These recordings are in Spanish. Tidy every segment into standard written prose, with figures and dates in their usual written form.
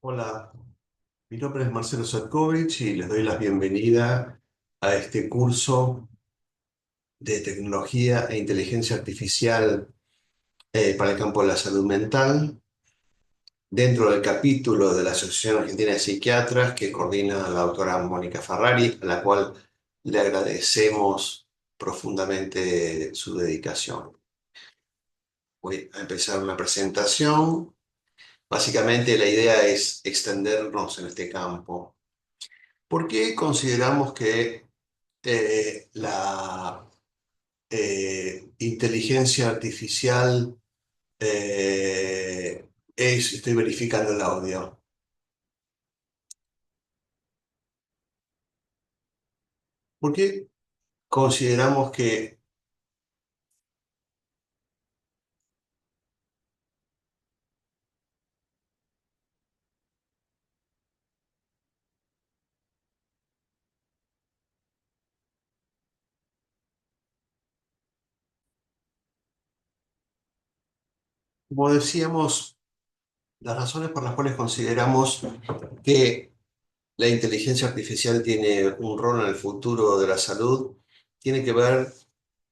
Hola, mi nombre es Marcelo Sotkovich y les doy la bienvenida a este curso de tecnología e inteligencia artificial para el campo de la salud mental, dentro del capítulo de la Asociación Argentina de Psiquiatras que coordina la doctora Mónica Ferrari, a la cual le agradecemos profundamente su dedicación. Voy a empezar una presentación. Básicamente la idea es extendernos en este campo. ¿Por qué consideramos que la inteligencia artificial estoy verificando el audio? ¿Por qué consideramos que, como decíamos, las razones por las cuales consideramos que la inteligencia artificial tiene un rol en el futuro de la salud, tiene que ver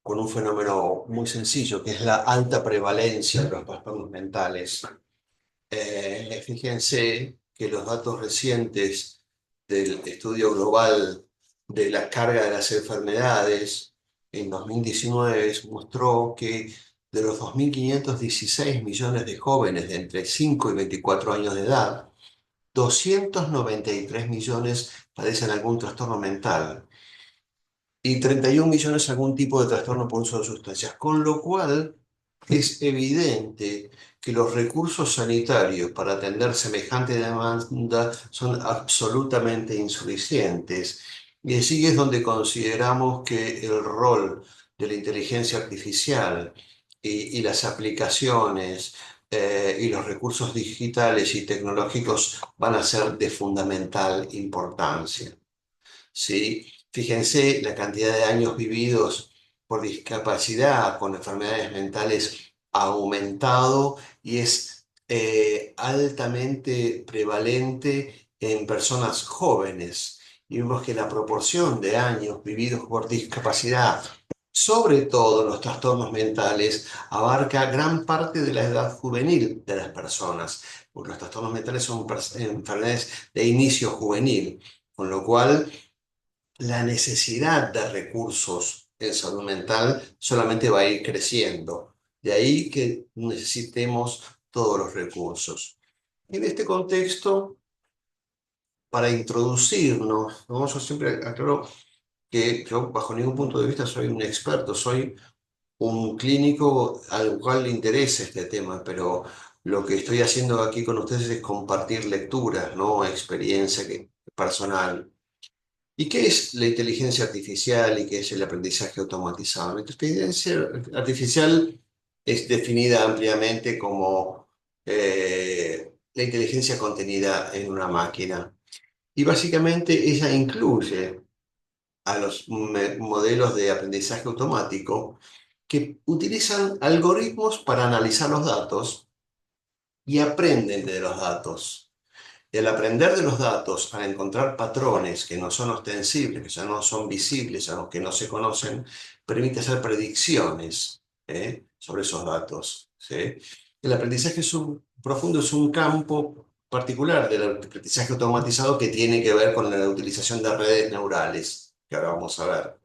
con un fenómeno muy sencillo, que es la alta prevalencia de los trastornos mentales. Fíjense que los datos recientes del estudio global de la carga de las enfermedades en 2019 mostró que de los 2.516 millones de jóvenes de entre 5 y 24 años de edad, 293 millones padecen algún trastorno mental y 31 millones algún tipo de trastorno por uso de sustancias, con lo cual es evidente que los recursos sanitarios para atender semejante demanda son absolutamente insuficientes. Y así es donde consideramos que el rol de la inteligencia artificial y las aplicaciones y los recursos digitales y tecnológicos van a ser de fundamental importancia. ¿Sí? Fíjense la cantidad de años vividos por discapacidad con enfermedades mentales ha aumentado y es altamente prevalente en personas jóvenes. Y vemos que la proporción de años vividos por discapacidad, sobre todo los trastornos mentales, abarca gran parte de la edad juvenil de las personas, porque los trastornos mentales son enfermedades de inicio juvenil, con lo cual la necesidad de recursos en salud mental solamente va a ir creciendo. De ahí que necesitemos todos los recursos. En este contexto, para introducirnos, ¿no? Yo siempre aclaro que yo bajo ningún punto de vista soy un experto, soy un clínico al cual le interesa este tema, pero lo que estoy haciendo aquí con ustedes es compartir lecturas, ¿no? Experiencia personal. ¿Y qué es la inteligencia artificial y qué es el aprendizaje automatizado? La inteligencia artificial es definida ampliamente como la inteligencia contenida en una máquina. Y básicamente ella incluye a los modelos de aprendizaje automático que utilizan algoritmos para analizar los datos y aprenden de los datos. Y al aprender de los datos, al encontrar patrones que no son ostensibles, que ya no son visibles, a los que no se conocen, permite hacer predicciones sobre esos datos. ¿Sí? El aprendizaje profundo es un campo particular del aprendizaje automatizado que tiene que ver con la utilización de redes neurales, que ahora vamos a ver.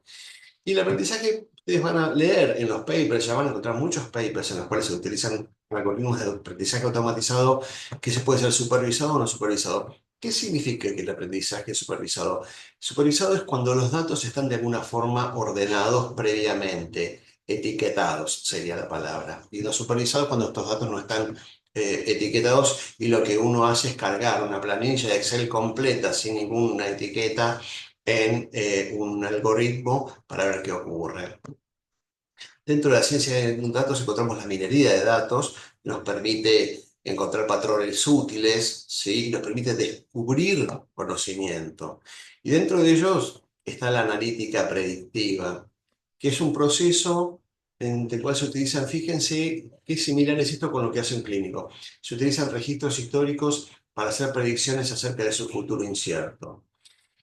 Y el aprendizaje, ustedes van a leer en los papers, ya van a encontrar muchos papers en los cuales se utilizan algoritmos de aprendizaje automatizado que se puede ser supervisado o no supervisado. ¿Qué significa que el aprendizaje es supervisado? Supervisado es cuando los datos están de alguna forma ordenados previamente, etiquetados sería la palabra. Y no supervisado es cuando estos datos no están etiquetados y lo que uno hace es cargar una planilla de Excel completa sin ninguna etiqueta en un algoritmo para ver qué ocurre. Dentro de la ciencia de datos encontramos la minería de datos, nos permite encontrar patrones útiles, ¿sí? Nos permite descubrir conocimiento. Y dentro de ellos está la analítica predictiva, que es un proceso en el cual se utilizan, fíjense qué similar es esto con lo que hace un clínico. Se utilizan registros históricos para hacer predicciones acerca de su futuro incierto.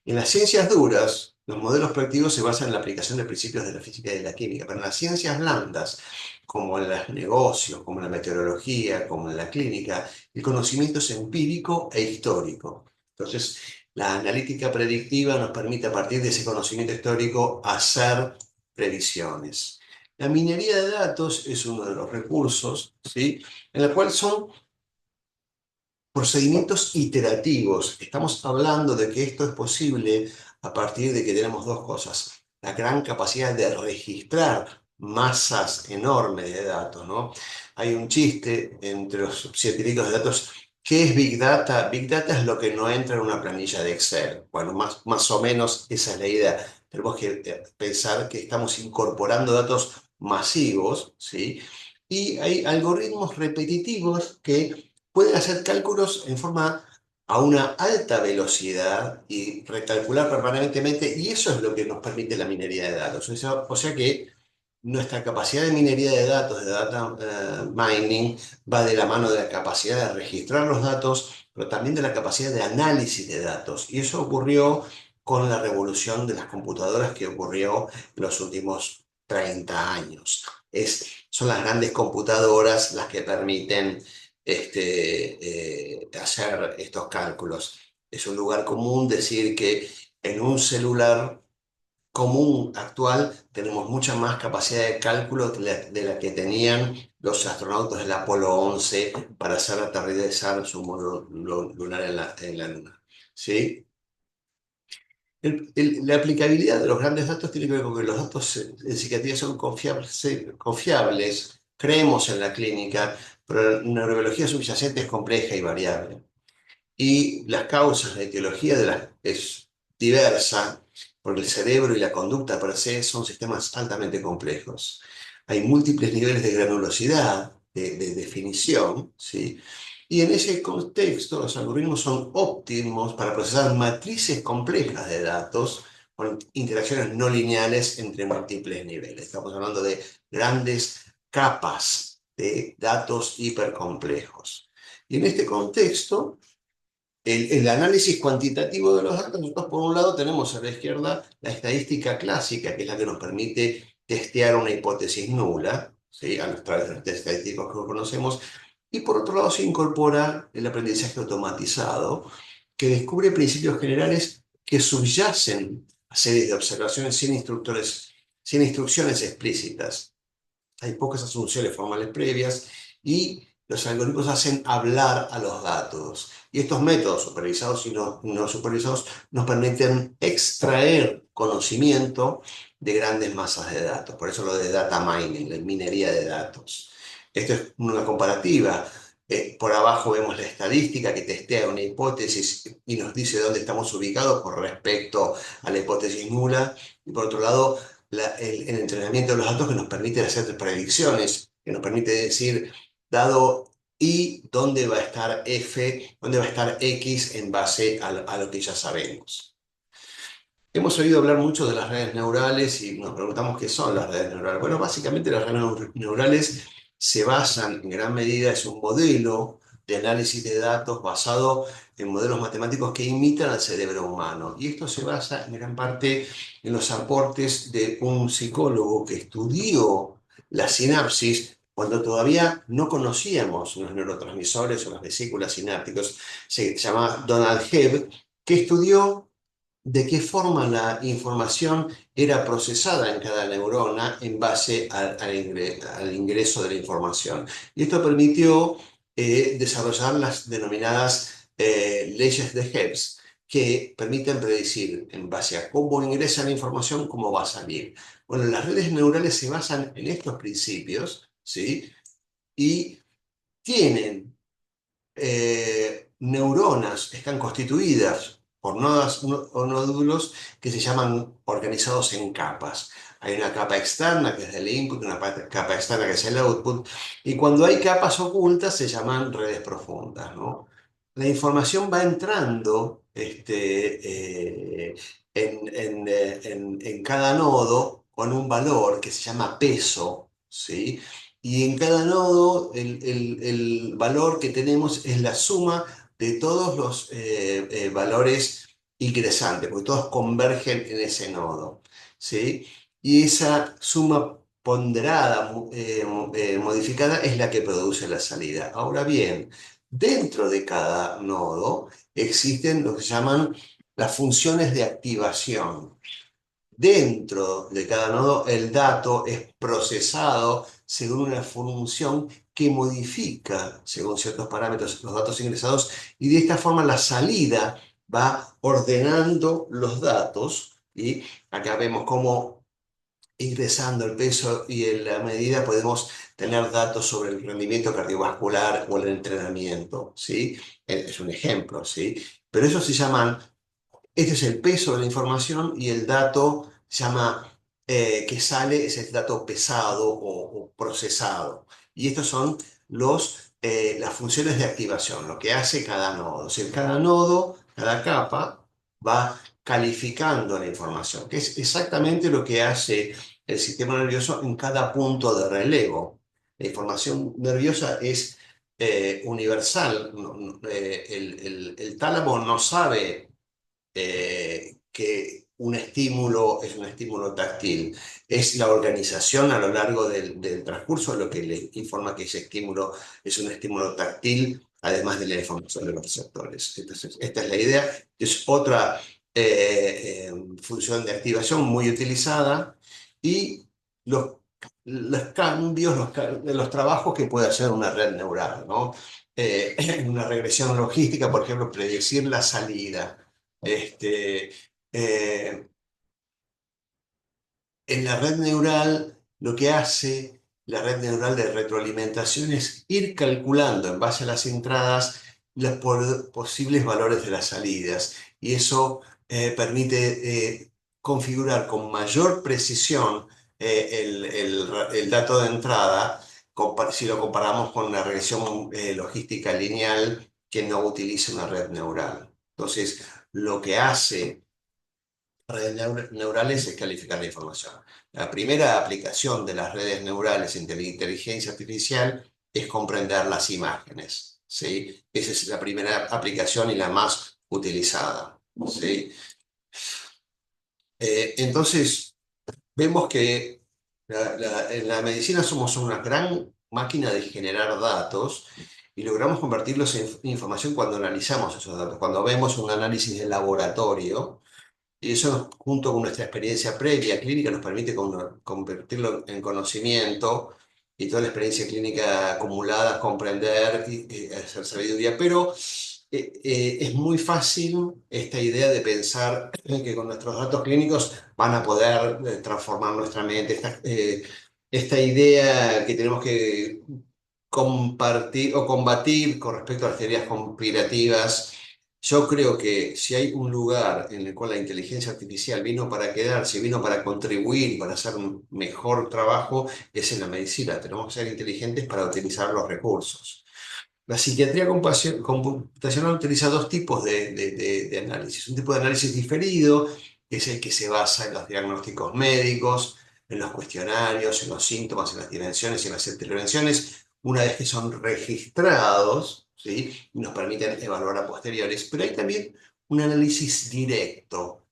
En las ciencias duras, los modelos predictivos se basan en la aplicación de principios de la física y de la química, pero en las ciencias blandas, como en los negocios, como en la meteorología, como en la clínica, el conocimiento es empírico e histórico. Entonces, la analítica predictiva nos permite a partir de ese conocimiento histórico hacer previsiones. La minería de datos es uno de los recursos, ¿sí?, en el cual son procedimientos iterativos. Estamos hablando de que esto es posible a partir de que tenemos dos cosas. La gran capacidad de registrar masas enormes de datos, ¿no? Hay un chiste entre los científicos de datos. ¿Qué es Big Data? Big Data es lo que no entra en una planilla de Excel. Bueno, más o menos esa es la idea. Tenemos que pensar que estamos incorporando datos masivos, ¿sí? Y hay algoritmos repetitivos que pueden hacer cálculos en forma a una alta velocidad y recalcular permanentemente, y eso es lo que nos permite la minería de datos. O sea que nuestra capacidad de minería de datos, de data mining, va de la mano de la capacidad de registrar los datos, pero también de la capacidad de análisis de datos. Y eso ocurrió con la revolución de las computadoras que ocurrió en los últimos 30 años. Son las grandes computadoras las que permiten hacer estos cálculos. Es un lugar común decir que en un celular común actual tenemos mucha más capacidad de cálculo de la que tenían los astronautas del Apolo 11 para hacer aterrizar su módulo lunar en la Luna. ¿Sí? La aplicabilidad de los grandes datos tiene que ver con que los datos en psiquiatría son confiables, creemos en la clínica, pero la neurobiología subyacente es compleja y variable. Y las causas, la etiología es diversa, porque el cerebro y la conducta per se son sistemas altamente complejos. Hay múltiples niveles de granulosidad, de definición, ¿sí? Y en ese contexto, los algoritmos son óptimos para procesar matrices complejas de datos con interacciones no lineales entre múltiples niveles. Estamos hablando de grandes capas de datos hipercomplejos. Y en este contexto, el análisis cuantitativo de los datos, nosotros por un lado tenemos a la izquierda la estadística clásica, que es la que nos permite testear una hipótesis nula, ¿sí?, a través de los test estadísticos que conocemos, y por otro lado se incorpora el aprendizaje automatizado, que descubre principios generales que subyacen a series de observaciones sin instrucciones explícitas. Hay pocas asunciones formales previas y los algoritmos hacen hablar a los datos. Y estos métodos, supervisados y no supervisados, nos permiten extraer conocimiento de grandes masas de datos. Por eso lo de data mining, la minería de datos. Esto es una comparativa. Por abajo vemos la estadística que testea una hipótesis y nos dice dónde estamos ubicados con respecto a la hipótesis nula. Y por otro lado, el entrenamiento de los datos que nos permite hacer predicciones, que nos permite decir, dado Y, dónde va a estar F, dónde va a estar X en base a lo que ya sabemos. Hemos oído hablar mucho de las redes neurales y nos preguntamos qué son las redes neurales. Bueno, básicamente las redes neurales se basan en gran medida, es un modelo de análisis de datos basado en modelos matemáticos que imitan al cerebro humano. Y esto se basa en gran parte en los aportes de un psicólogo que estudió la sinapsis cuando todavía no conocíamos los neurotransmisores o las vesículas sinápticas. Se llama Donald Hebb, que estudió de qué forma la información era procesada en cada neurona en base al ingreso de la información. Y esto permitió desarrollar las denominadas leyes de Hebb, que permiten predecir en base a cómo ingresa la información, cómo va a salir. Bueno, las redes neurales se basan en estos principios, ¿sí? Y tienen neuronas, están constituidas por nodas o nódulos que se llaman organizados en capas. Hay una capa externa que es el input, una capa externa que es el output, y cuando hay capas ocultas se llaman redes profundas, ¿no? La información va entrando en cada nodo con un valor que se llama peso, ¿sí? Y en cada nodo el valor que tenemos es la suma de todos los valores ingresantes, porque todos convergen en ese nodo, ¿sí? Y esa suma ponderada, modificada, es la que produce la salida. Ahora bien, dentro de cada nodo existen lo que se llaman las funciones de activación. Dentro de cada nodo, el dato es procesado según una función que modifica, según ciertos parámetros, los datos ingresados, y de esta forma la salida va ordenando los datos. Y acá vemos cómo ingresando el peso y en la medida podemos tener datos sobre el rendimiento cardiovascular o el entrenamiento, ¿sí? Es un ejemplo, ¿sí? Pero eso se llaman este es el peso de la información y el dato se llama que sale es el dato pesado o procesado. Y estos son las funciones de activación, lo que hace cada nodo. O sea, cada nodo, cada capa va calificando la información, que es exactamente lo que hace el sistema nervioso en cada punto de relevo. La información nerviosa es universal. El tálamo no sabe que un estímulo es un estímulo táctil. Es la organización a lo largo del transcurso lo que le informa que ese estímulo es un estímulo táctil, además de la información de los receptores. Entonces, esta es la idea. Es otra función de activación muy utilizada y los, los cambios, los trabajos que puede hacer una red neural, ¿no? Una regresión logística, por ejemplo, predecir la salida. Este, eh, en la red neural, lo que hace la red neural de retroalimentación es ir calculando en base a las entradas los posibles valores de las salidas. Y eso permite configurar con mayor precisión el dato de entrada si lo comparamos con una regresión logística lineal que no utiliza una red neural. Entonces, lo que hace redes neurales es calificar la información. La primera aplicación de las redes neurales en inteligencia artificial es comprender las imágenes, ¿sí? Esa es la primera aplicación y la más utilizada, ¿sí? Entonces, vemos que en la medicina somos una gran máquina de generar datos y logramos convertirlos en información cuando analizamos esos datos. Cuando vemos un análisis de laboratorio, y eso, junto con nuestra experiencia previa clínica, nos permite convertirlo en conocimiento y toda la experiencia clínica acumulada, comprender y hacer sabiduría. Pero es muy fácil esta idea de pensar que con nuestros datos clínicos van a poder transformar nuestra mente. Esta idea que tenemos que compartir o combatir con respecto a las teorías conspirativas. Yo creo que si hay un lugar en el cual la inteligencia artificial vino para quedarse, vino para contribuir, para hacer un mejor trabajo, es en la medicina. Tenemos que ser inteligentes para utilizar los recursos. La psiquiatría computacional utiliza dos tipos de análisis. Un tipo de análisis diferido, que es el que se basa en los diagnósticos médicos, en los cuestionarios, en los síntomas, en las dimensiones y en las intervenciones, una vez que son registrados, ¿sí? Y nos permiten evaluar a posteriores. Pero hay también un análisis directo,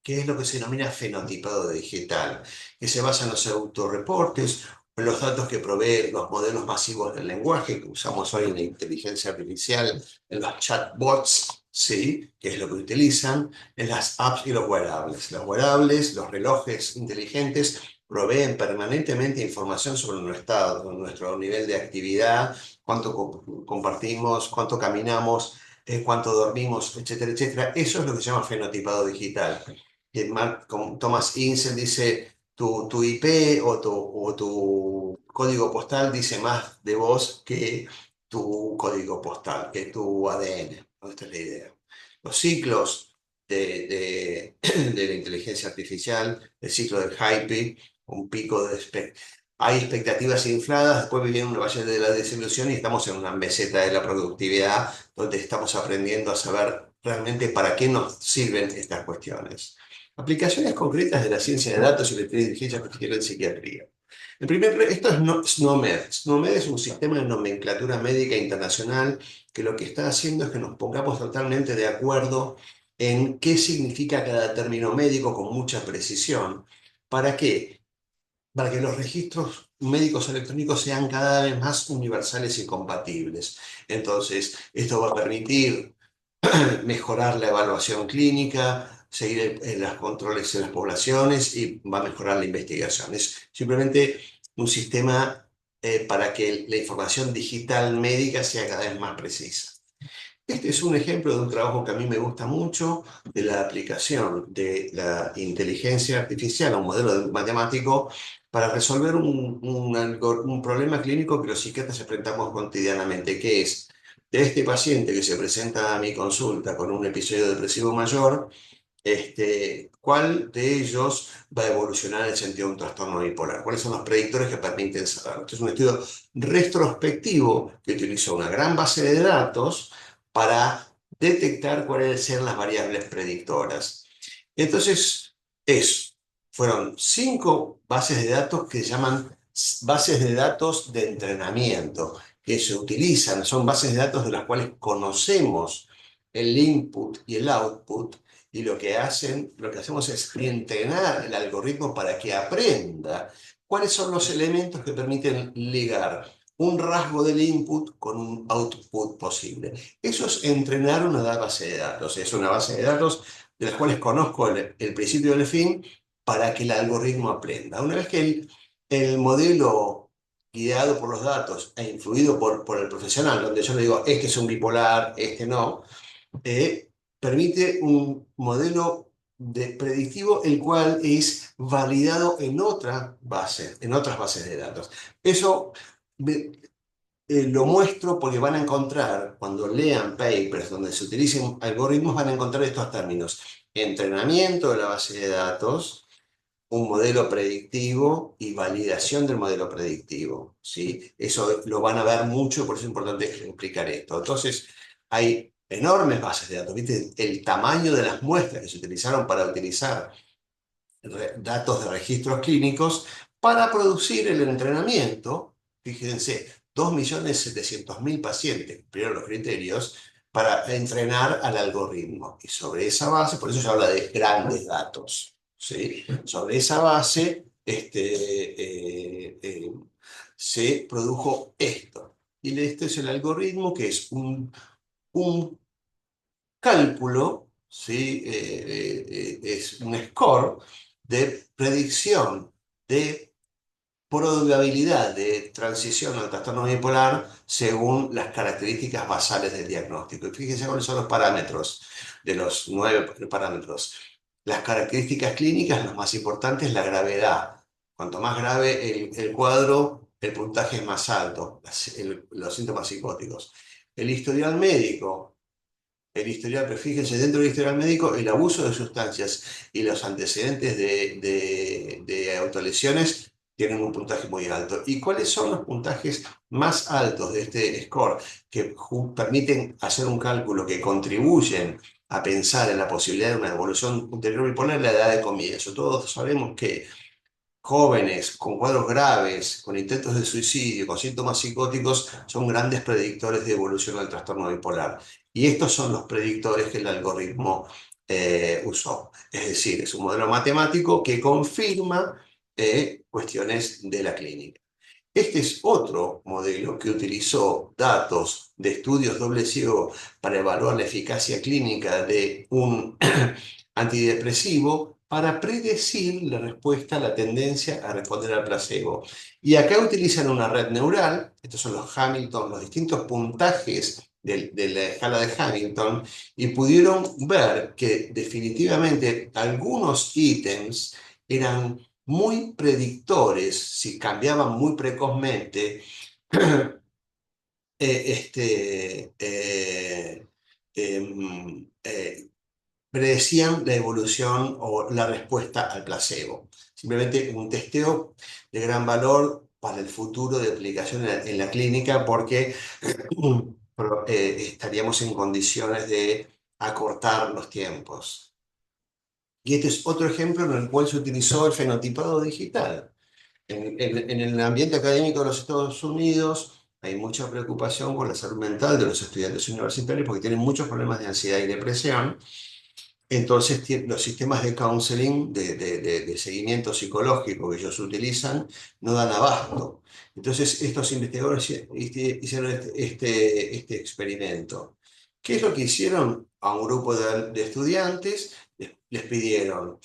que es lo que se denomina fenotipado digital, que se basa en los autorreportes o en los datos que proveen los modelos masivos del lenguaje que usamos hoy en la inteligencia artificial, en los chatbots, ¿sí? Que es lo que utilizan, en las apps y los wearables. Los wearables, los relojes inteligentes, proveen permanentemente información sobre nuestro estado, nuestro nivel de actividad, cuánto compartimos, cuánto caminamos, cuánto dormimos, etcétera, etcétera. Eso es lo que se llama fenotipado digital que Thomas Insel dice tu IP o tu código postal dice más de vos que tu código postal, que tu ADN. ¿No? Esta es la idea. Los ciclos de la inteligencia artificial, el ciclo del hype, un pico de hay expectativas infladas, después viene una valle de la desilusión y estamos en una meseta de la productividad donde estamos aprendiendo a saber realmente para qué nos sirven estas cuestiones. Aplicaciones concretas de la ciencia de datos y la inteligencia artificial en psiquiatría. Esto es SNOMED. SNOMED es un sistema de nomenclatura médica internacional que lo que está haciendo es que nos pongamos totalmente de acuerdo en qué significa cada término médico con mucha precisión. ¿Para qué? Para que los registros médicos electrónicos sean cada vez más universales y compatibles. Entonces, esto va a permitir mejorar la evaluación clínica, seguir los controles en las poblaciones y va a mejorar la investigación. Es simplemente un sistema para que la información digital médica sea cada vez más precisa. Este es un ejemplo de un trabajo que a mí me gusta mucho, de la aplicación de la inteligencia artificial a un modelo matemático para resolver un problema clínico que los psiquiatras enfrentamos cotidianamente, que es de este paciente que se presenta a mi consulta con un episodio depresivo mayor, ¿cuál de ellos va a evolucionar en el sentido de un trastorno bipolar? ¿Cuáles son los predictores que permiten saberlo? Este es un estudio retrospectivo que utilizó una gran base de datos para detectar cuáles sean las variables predictoras. Entonces, eso. Fueron 5 bases de datos que se llaman bases de datos de entrenamiento, que se utilizan, son bases de datos de las cuales conocemos el input y el output, y lo que hacemos es entrenar el algoritmo para que aprenda cuáles son los elementos que permiten ligar un rasgo del input con un output posible. Eso es entrenar una base de datos. Es una base de datos de las cuales conozco el principio y el fin para que el algoritmo aprenda. Una vez que el modelo guiado por los datos e influido por el profesional, donde yo le digo, este es un bipolar, este no, permite un modelo predictivo el cual es validado en otra base, en otras bases de datos. Eso lo muestro porque van a encontrar, cuando lean papers donde se utilicen algoritmos, van a encontrar estos términos: entrenamiento de la base de datos, un modelo predictivo y validación del modelo predictivo, ¿sí? Eso lo van a ver mucho, por eso es importante explicar esto. Entonces, hay enormes bases de datos, ¿viste? El tamaño de las muestras que se utilizaron para utilizar datos de registros clínicos para producir el entrenamiento. Fíjense, 2.700.000 pacientes cumplieron los criterios para entrenar al algoritmo. Y sobre esa base, por eso se habla de grandes datos, ¿sí? Sobre esa base se produjo esto. Y este es el algoritmo, que es un cálculo, ¿sí? Es un score de predicción de probabilidad de transición al trastorno bipolar según las características basales del diagnóstico. Y fíjense cuáles son los parámetros, de los 9 parámetros. Las características clínicas, las más importantes, la gravedad. Cuanto más grave el cuadro, el puntaje es más alto, los síntomas psicóticos. El historial médico. El historial, pero fíjense, dentro del historial médico, el abuso de sustancias y los antecedentes de autolesiones tienen un puntaje muy alto. ¿Y cuáles son los puntajes más altos de este score que permiten hacer un cálculo, que contribuyen a pensar en la posibilidad de una evolución ulterior? Y poner la edad de comienzo. Todos sabemos que jóvenes con cuadros graves, con intentos de suicidio, con síntomas psicóticos, son grandes predictores de evolución al trastorno bipolar. Y estos son los predictores que el algoritmo usó. Es decir, es un modelo matemático que confirma cuestiones de la clínica. Este es otro modelo que utilizó datos de estudios doble ciego para evaluar la eficacia clínica de un antidepresivo para predecir la respuesta, la tendencia a responder al placebo. Y acá utilizan una red neural, estos son los Hamilton, los distintos puntajes de la escala de Hamilton, y pudieron ver que definitivamente algunos ítems eran muy predictores, si cambiaban muy precozmente, em, predecían la evolución o la respuesta al placebo. Simplemente un testeo de gran valor para el futuro de aplicación en la clínica, porque estaríamos en condiciones de acortar los tiempos. Y este es otro ejemplo en el cual se utilizó el fenotipado digital. En el ambiente académico de los Estados Unidos hay mucha preocupación por la salud mental de los estudiantes universitarios porque tienen muchos problemas de ansiedad y depresión. Entonces, los sistemas de counseling, de seguimiento psicológico que ellos utilizan, no dan abasto. Entonces, estos investigadores hicieron este experimento. ¿Qué es lo que hicieron? A un grupo de estudiantes les pidieron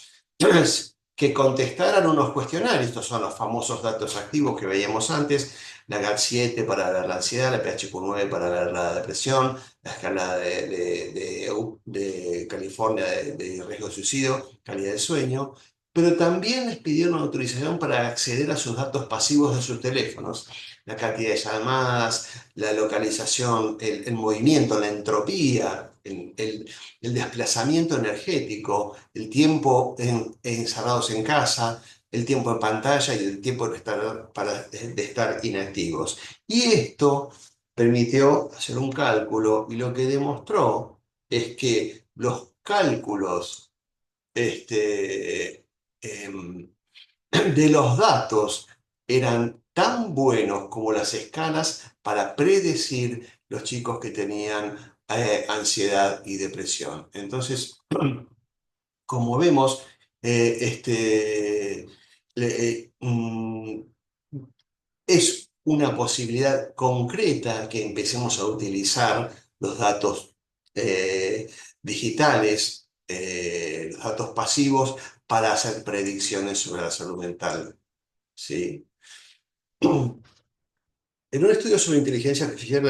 que contestaran unos cuestionarios. Estos son los famosos datos activos que veíamos antes: la GAD-7 para ver la ansiedad, la PHQ-9 para ver la depresión, la escala de California de riesgo de suicidio, calidad de sueño, pero también les pidieron autorización para acceder a sus datos pasivos de sus teléfonos: la cantidad de llamadas, la localización, el movimiento, la entropía, el desplazamiento energético, el tiempo encerrados en casa, el tiempo en pantalla y el tiempo de estar inactivos. Y esto permitió hacer un cálculo, y lo que demostró es que los cálculos em, de los datos eran tan buenos como las escalas para predecir los chicos que tenían ansiedad y depresión. Entonces, como vemos, es una posibilidad concreta que empecemos a utilizar los datos digitales, los datos pasivos, para hacer predicciones sobre la salud mental. ¿Sí? En un estudio sobre inteligencia artificial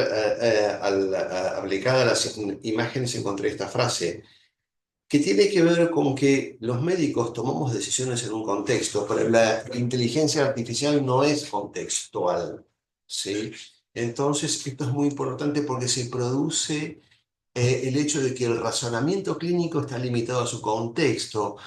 aplicada a las imágenes encontré esta frase, que tiene que ver con que los médicos tomamos decisiones en un contexto, pero la inteligencia artificial no es contextual, ¿sí? Entonces, esto es muy importante porque se produce el hecho de que el razonamiento clínico está limitado a su contexto,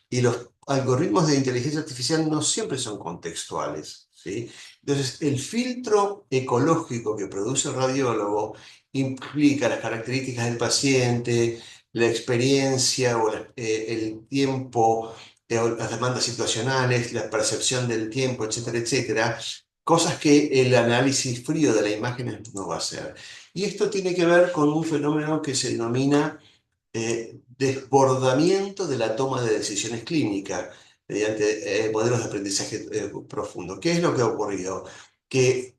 y los algoritmos de inteligencia artificial no siempre son contextuales, ¿sí? Entonces, el filtro ecológico que produce el radiólogo implica las características del paciente, la experiencia el tiempo, o las demandas situacionales, la percepción del tiempo, etcétera, etcétera, cosas que el análisis frío de la imagen no va a hacer. Y esto tiene que ver con un fenómeno que se denomina desbordamiento de la toma de decisiones clínicas mediante modelos de aprendizaje profundo. ¿Qué es lo que ha ocurrido? Que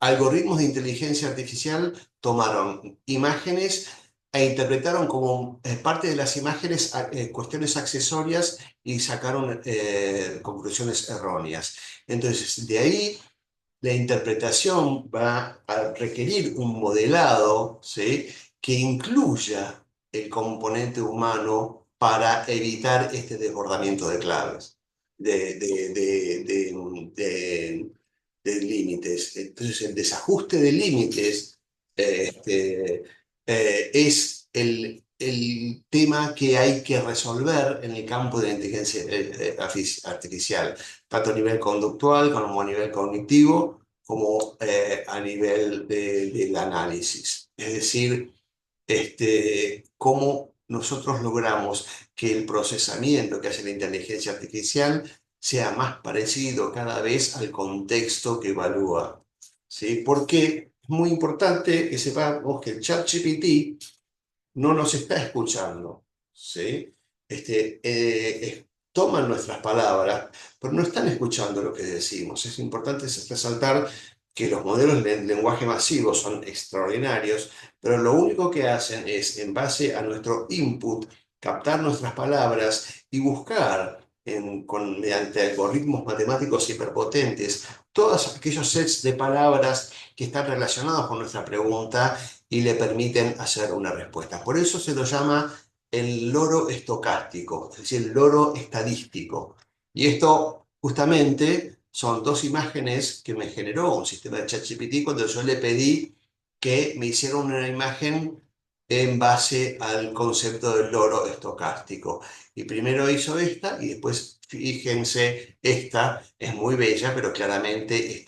algoritmos de inteligencia artificial tomaron imágenes e interpretaron como parte de las imágenes cuestiones accesorias y sacaron conclusiones erróneas. Entonces, de ahí la interpretación va a requerir un modelado, ¿sí?, que incluya el componente humano para evitar este desbordamiento de claves, de, de límites. Entonces, el desajuste de límites es el tema que hay que resolver en el campo de la inteligencia artificial, tanto a nivel conductual como a nivel cognitivo, como a nivel del análisis. Es decir, cómo nosotros logramos que el procesamiento que hace la inteligencia artificial sea más parecido cada vez al contexto que evalúa, ¿sí? Porque es muy importante que sepamos que el ChatGPT no nos está escuchando, ¿sí? Toman nuestras palabras, pero no están escuchando lo que decimos. Es importante resaltar que los modelos de lenguaje masivo son extraordinarios, pero lo único que hacen es, en base a nuestro input, captar nuestras palabras y buscar mediante algoritmos matemáticos hiperpotentes todos aquellos sets de palabras que están relacionados con nuestra pregunta y le permiten hacer una respuesta. Por eso se lo llama el loro estocástico, es decir, el loro estadístico. Y esto justamente son dos imágenes que me generó un sistema de ChatGPT cuando yo le pedí que me hicieran una imagen en base al concepto del loro estocástico. Y primero hizo esta y después, fíjense, esta es muy bella, pero claramente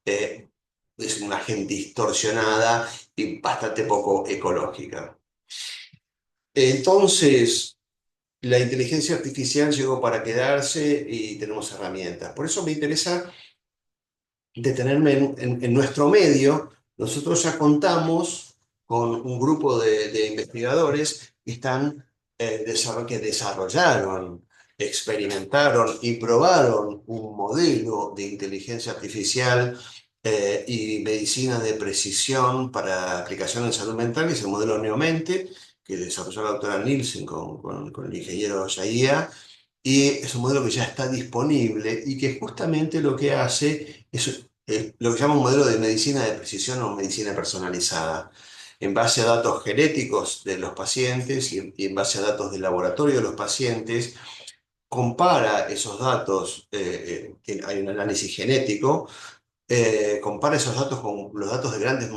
es una imagen distorsionada y bastante poco ecológica. Entonces, la inteligencia artificial llegó para quedarse y tenemos herramientas. Por eso me interesa detenerme en nuestro medio. Nosotros ya contamos con un grupo de investigadores que que desarrollaron, experimentaron y probaron un modelo de inteligencia artificial y medicina de precisión para aplicación en salud mental, que es el modelo Neomente, que desarrolló la doctora Nielsen con el ingeniero Yahía, y es un modelo que ya está disponible y que justamente lo que hace es lo que llama un modelo de medicina de precisión o medicina personalizada. En base a datos genéticos de los pacientes y en base a datos del laboratorio de los pacientes, compara esos datos, hay un análisis genético, compara esos datos con los datos de grandes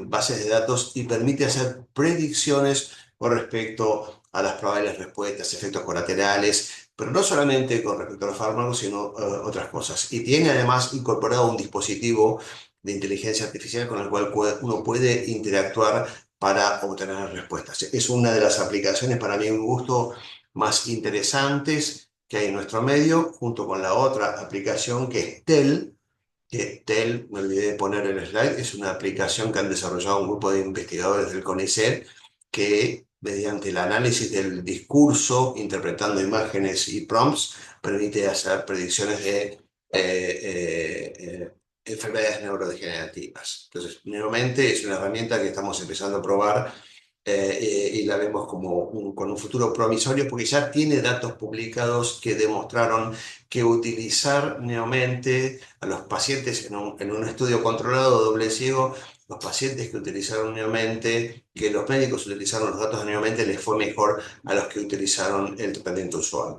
bases de datos y permite hacer predicciones con respecto a las probables respuestas, efectos colaterales, pero no solamente con respecto a los fármacos, sino otras cosas. Y tiene además incorporado un dispositivo de inteligencia artificial con el cual uno puede interactuar para obtener respuestas. Es una de las aplicaciones, para mí, un gusto más interesantes que hay en nuestro medio, junto con la otra aplicación que es TEL, que TEL, me olvidé de poner el slide, es una aplicación que han desarrollado un grupo de investigadores del CONICET que, mediante el análisis del discurso, interpretando imágenes y prompts, permite hacer predicciones de enfermedades neurodegenerativas. Entonces, nuevamente es una herramienta que estamos empezando a probar y la vemos como con un futuro promisorio porque ya tiene datos publicados que demostraron que utilizar Neomente a los pacientes en un estudio controlado doble ciego, los pacientes que utilizaron Neomente, que los médicos utilizaron los datos de Neomente, les fue mejor a los que utilizaron el tratamiento usual.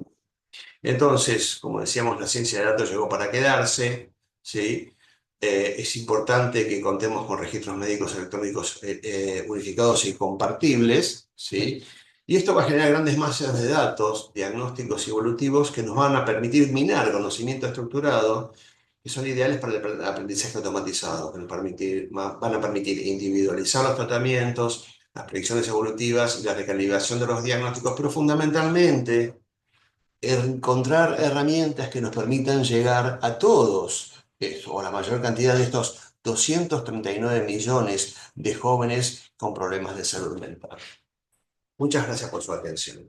Entonces, como decíamos, la ciencia de datos llegó para quedarse, ¿sí? Es importante que contemos con registros médicos electrónicos unificados y compartibles, ¿sí? Y esto va a generar grandes masas de datos, diagnósticos y evolutivos que nos van a permitir minar conocimiento estructurado, que son ideales para el aprendizaje automatizado, que van a permitir individualizar los tratamientos, las predicciones evolutivas y la recalibración de los diagnósticos, pero fundamentalmente encontrar herramientas que nos permitan llegar a todos, o a la mayor cantidad de estos 239 millones de jóvenes con problemas de salud mental. Muchas gracias por su atención.